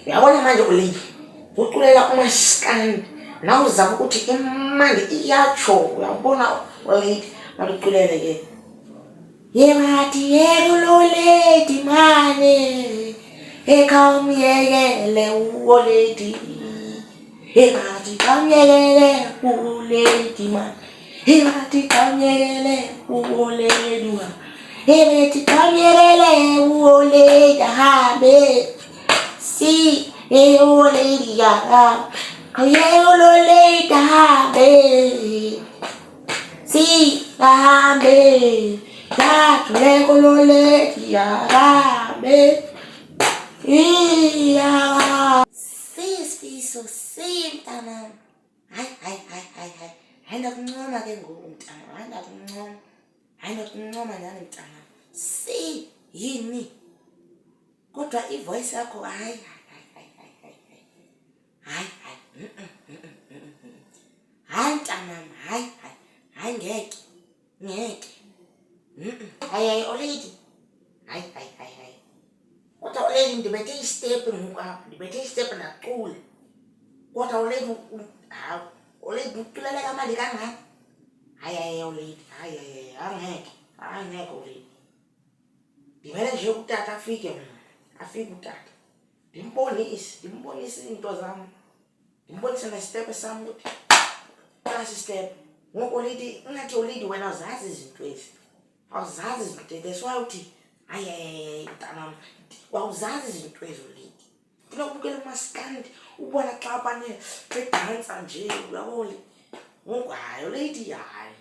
Uyabona manje uleli uculela umaskandi nawe uzama ukuthi imali iyatsho uyabona uleli maluculele ke yemathi yekuloledi mane ekhawumyekele uoledi yemathi kamyekele uoledi mane yemathi kamyekele uoledi mane yemathi kamyekele uoledi ahambe si uoledi yaga kayeloledi ahambe si ahambe That regulate yarabe iya sis so simtana hay ndakuncoma ke ngoku mntana hayi ndakuncoma nyani mntana si yini kodwa ivoice yakho hayi mntana hayi ngeke Hayi oledi. Hayi. Kodwa oledi ndibethe istep ngapha, ndibethe istep naqule. Kodwa oledi oledi uculele kamali kangaka. Hayi oledi. Hayi angeke oledi. Ndivele nje utata afike mina. Afike utata. Ndimbonise into zami. Ndimbonise nestep sami ukuthi class step. Ngoku oledi ngathi oledi wena uzazi izinto ezi. Awuzazi izinto that's why uthi hayi mntana awuzazi izinto ezolidi funa ukubukela umaskandi ubona xa abanye bedansa nje uyabona ngoku hayi lady hayi